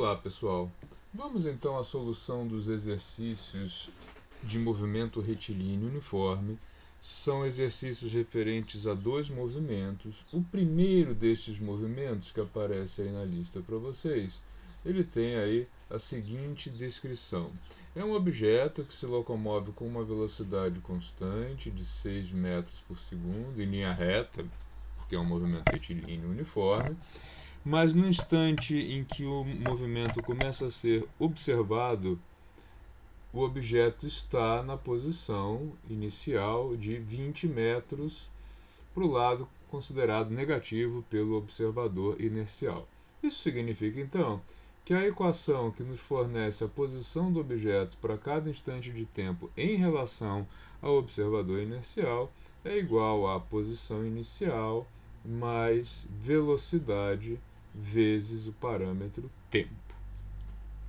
Olá, pessoal. Vamos então à solução dos exercícios de movimento retilíneo uniforme. São exercícios referentes a dois movimentos. O primeiro destes movimentos que aparece aí na lista para vocês, ele tem aí a seguinte descrição. É um objeto que se locomove com uma velocidade constante de 6 metros por segundo em linha reta, porque é um movimento retilíneo uniforme. Mas no instante em que o movimento começa a ser observado, o objeto está na posição inicial de 20 metros para o lado considerado negativo pelo observador inercial. Isso significa, então, que a equação que nos fornece a posição do objeto para cada instante de tempo em relação ao observador inercial é igual à posição inicial mais velocidade vezes o parâmetro tempo.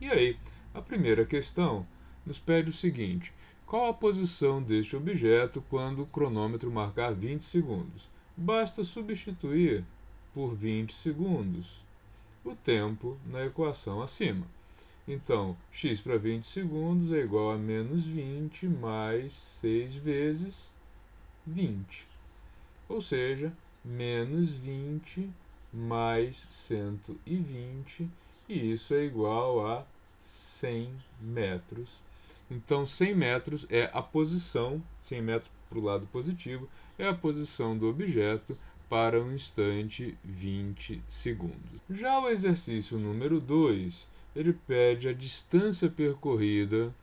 E aí, a primeira questão nos pede o seguinte: qual a posição deste objeto quando o cronômetro marcar 20 segundos? Basta substituir por 20 segundos o tempo na equação acima. Então, x para 20 segundos é igual a menos 20 mais 6 vezes 20. Ou seja, menos 20 mais 120, e isso é igual a 100 metros. Então, 100 metros é a posição, 100 metros para o lado positivo, é a posição do objeto para um instante 20 segundos. Já o exercício número 2, ele pede a distância percorrida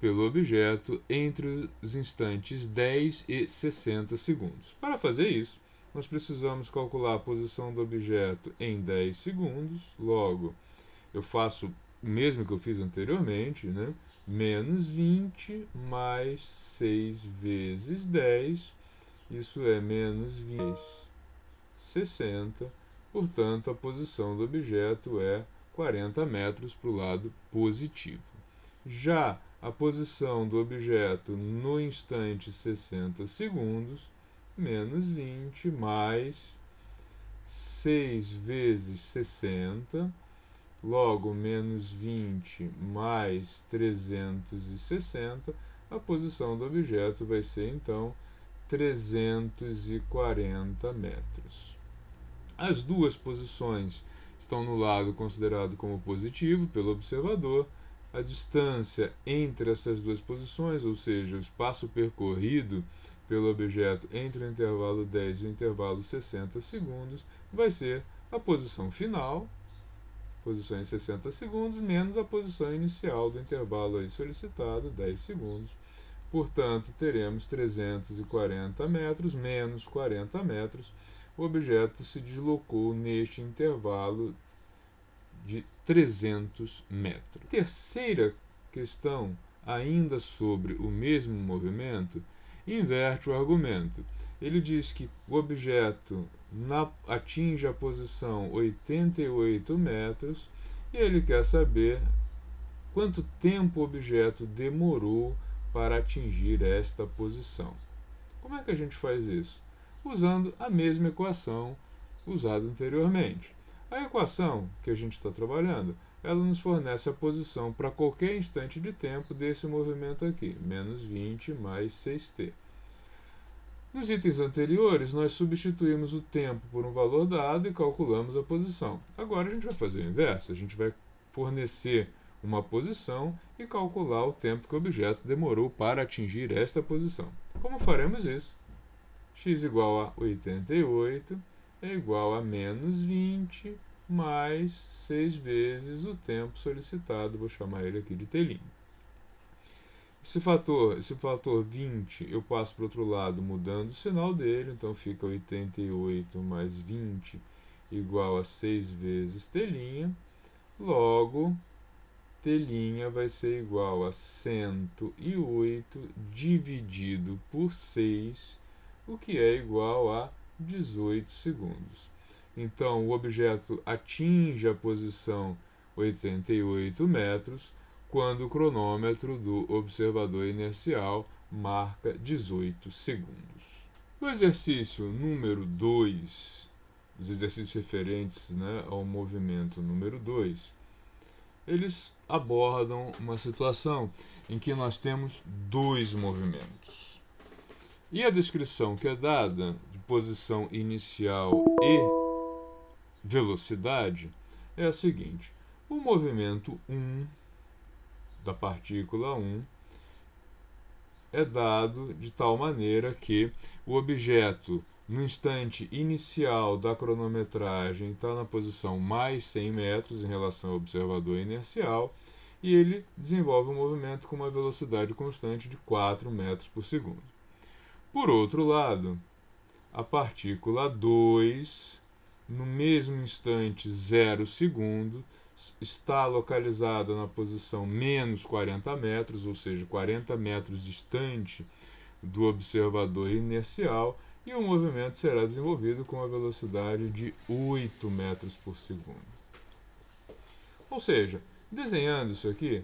pelo objeto entre os instantes 10 e 60 segundos. Para fazer isso, nós precisamos calcular a posição do objeto em 10 segundos. Logo, eu faço o mesmo que eu fiz anteriormente, né? Menos 20 mais 6 vezes 10, isso é menos 20 mais 60. Portanto, a posição do objeto é 40 metros para o lado positivo. Já a posição do objeto no instante 60 segundos, menos 20 mais 6 vezes 60, logo menos 20 mais 360, a posição do objeto vai ser então 340 metros. As duas posições estão no lado considerado como positivo pelo observador. A distância entre essas duas posições, ou seja, o espaço percorrido pelo objeto entre o intervalo 10 e o intervalo 60 segundos, vai ser a posição final, posição em 60 segundos, menos a posição inicial do intervalo aí solicitado, 10 segundos. Portanto, teremos 340 metros menos 40 metros. O objeto se deslocou neste intervalo de 300 metros. Terceira questão, ainda sobre o mesmo movimento, inverte o argumento. Ele diz que o objeto atinge a posição 88 metros e ele quer saber quanto tempo o objeto demorou para atingir esta posição. Como é que a gente faz isso? Usando a mesma equação usada anteriormente. A equação que a gente está trabalhando, ela nos fornece a posição para qualquer instante de tempo desse movimento aqui, menos 20 mais 6t. Nos itens anteriores, nós substituímos o tempo por um valor dado e calculamos a posição. Agora a gente vai fazer o inverso, a gente vai fornecer uma posição e calcular o tempo que o objeto demorou para atingir esta posição. Como faremos isso? X igual a 88 é igual a menos 20 mais 6 vezes o tempo solicitado, vou chamar ele aqui de T'. Esse fator 20 eu passo para o outro lado mudando o sinal dele, então fica 88 mais 20 igual a 6 vezes T'. Logo, T' vai ser igual a 108 dividido por 6, o que é igual a 18 segundos. Então, o objeto atinge a posição 88 metros quando o cronômetro do observador inercial marca 18 segundos. O exercício número 2, os exercícios referentes, ao movimento número 2, eles abordam uma situação em que nós temos dois movimentos. E a descrição que é dada de posição inicial e velocidade é a seguinte: o movimento 1 da partícula 1 é dado de tal maneira que o objeto, no instante inicial da cronometragem, está na posição mais 100 metros em relação ao observador inercial e ele desenvolve um movimento com uma velocidade constante de 4 metros por segundo. Por outro lado, a partícula 2, no mesmo instante 0 segundo, está localizada na posição menos 40 metros, ou seja, 40 metros distante do observador inercial, e o movimento será desenvolvido com a velocidade de 8 metros por segundo. Ou seja, desenhando isso aqui,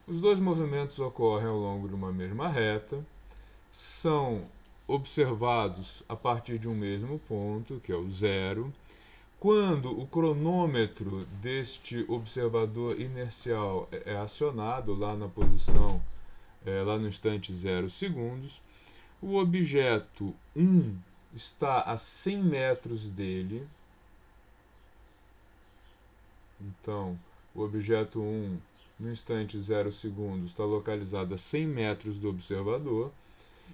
os dois movimentos ocorrem ao longo de uma mesma reta, são observados a partir de um mesmo ponto, que é o zero. Quando o cronômetro deste observador inercial é acionado lá na posição, lá no instante 0 segundos, o objeto 1 está a 100 metros dele. Então, o objeto 1, no instante 0 segundos, está localizado a 100 metros do observador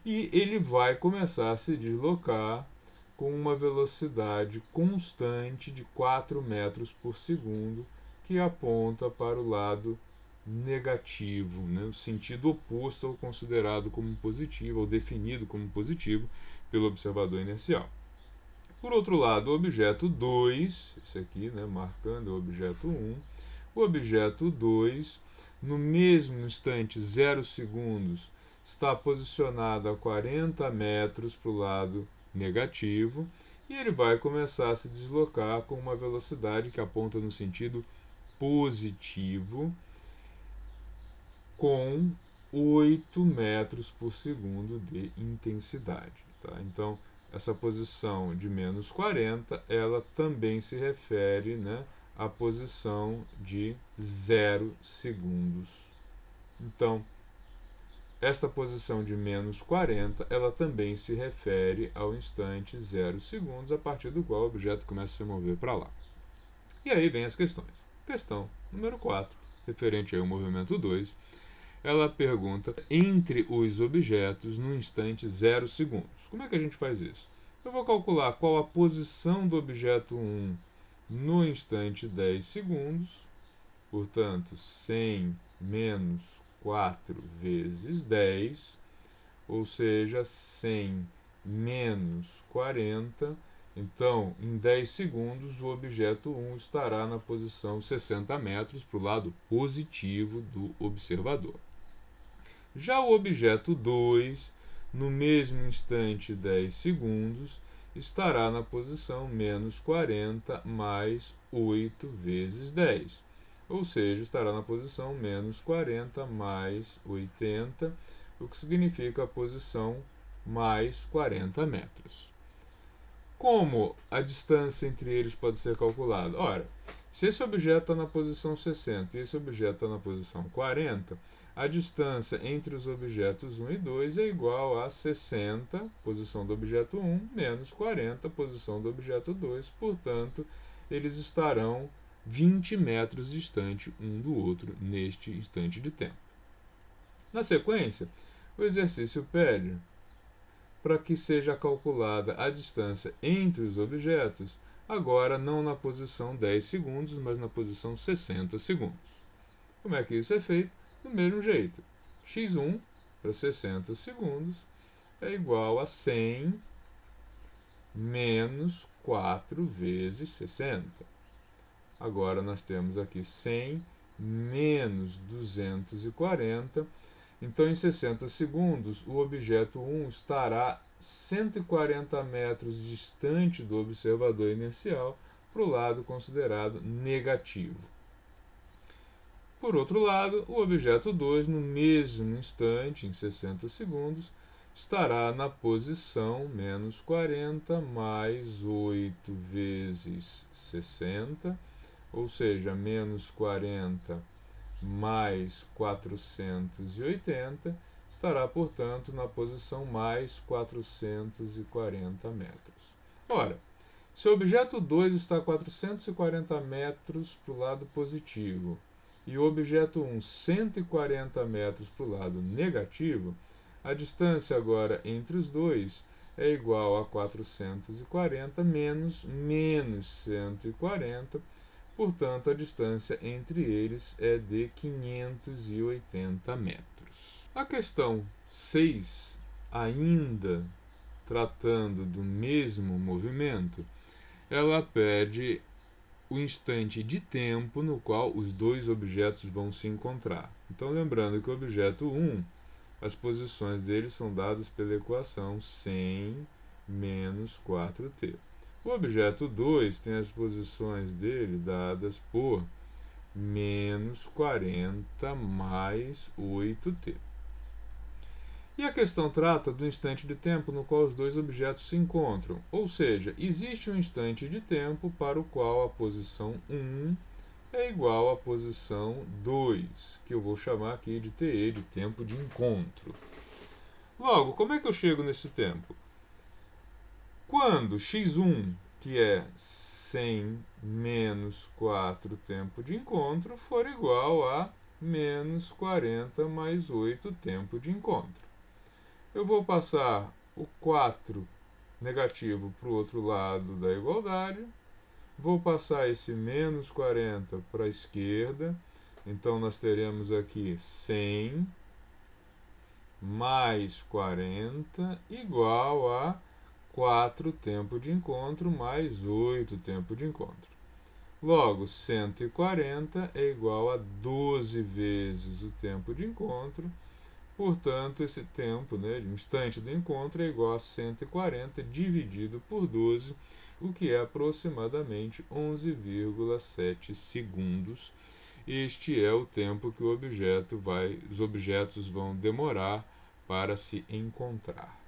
e ele vai começar a se deslocar com uma velocidade constante de 4 metros por segundo, que aponta para o lado negativo, né, o sentido oposto ao considerado como positivo, ou definido como positivo pelo observador inercial. Por outro lado, o objeto 2, esse aqui, né, marcando o objeto 1, o objeto 2, no mesmo instante 0 segundos, está posicionado a 40 metros para o lado negativo e ele vai começar a se deslocar com uma velocidade que aponta no sentido positivo, com 8 metros por segundo de intensidade. Tá? Então, essa posição de menos 40, ela também se refere, né, à posição de 0 segundos. Então, esta posição de menos 40, ela também se refere ao instante 0 segundos, a partir do qual o objeto começa a se mover para lá. E aí vem as questões. Questão número 4, referente ao movimento 2, ela pergunta entre os objetos no instante 0 segundos. Como é que a gente faz isso? Eu vou calcular qual a posição do objeto 1 no instante 10 segundos, portanto, 100 menos 4 vezes 10, ou seja, 100 menos 40. Então, em 10 segundos, o objeto 1 estará na posição 60 metros para o lado positivo do observador. Já o objeto 2, no mesmo instante 10 segundos, estará na posição menos 40 mais 8 vezes 10. Ou seja, estará na posição menos 40 mais 80, o que significa a posição mais 40 metros. Como a distância entre eles pode ser calculada? Ora, se esse objeto está na posição 60 e esse objeto está na posição 40, a distância entre os objetos 1 e 2 é igual a 60, posição do objeto 1, menos 40, posição do objeto 2. Portanto, eles estarão 20 metros distante um do outro neste instante de tempo. Na sequência, o exercício pede para que seja calculada a distância entre os objetos, agora não na posição 10 segundos, mas na posição 60 segundos. Como é que isso é feito? Do mesmo jeito. x1 para 60 segundos é igual a 100 menos 4 vezes 60. Agora nós temos aqui 100 menos 240. Então, em 60 segundos, o objeto 1 estará 140 metros distante do observador inercial para o lado considerado negativo. Por outro lado, o objeto 2, no mesmo instante, em 60 segundos, estará na posição menos 40 mais 8 vezes 60, ou seja, menos 40 mais 480, estará, portanto, na posição mais 440 metros. Ora, se o objeto 2 está a 440 metros para o lado positivo e o objeto 1 140 metros para o lado negativo, a distância agora entre os dois é igual a 440 menos 140, portanto a distância entre eles é de 580 metros. A questão 6, ainda tratando do mesmo movimento, ela pede o instante de tempo no qual os dois objetos vão se encontrar. Então, lembrando que o objeto 1, as posições dele são dadas pela equação 100 menos 4t. O objeto 2 tem as posições dele dadas por menos 40 mais 8t. E a questão trata do instante de tempo no qual os dois objetos se encontram, ou seja, existe um instante de tempo para o qual a posição 1 é igual à posição 2, que eu vou chamar aqui de TE, de tempo de encontro. Logo, como é que eu chego nesse tempo? Quando x1, que é 100 menos 4 tempo de encontro, for igual a menos 40 mais 8 tempo de encontro. Eu vou passar o 4 negativo para o outro lado da igualdade. Vou passar esse menos 40 para a esquerda. Então, nós teremos aqui 100 mais 40 igual a 4 tempo de encontro mais 8 tempo de encontro. Logo, 140 é igual a 12 vezes o tempo de encontro. Portanto, esse tempo, de instante do encontro, é igual a 140 dividido por 12, o que é aproximadamente 11,7 segundos. Este é o tempo que os objetos vão demorar para se encontrar.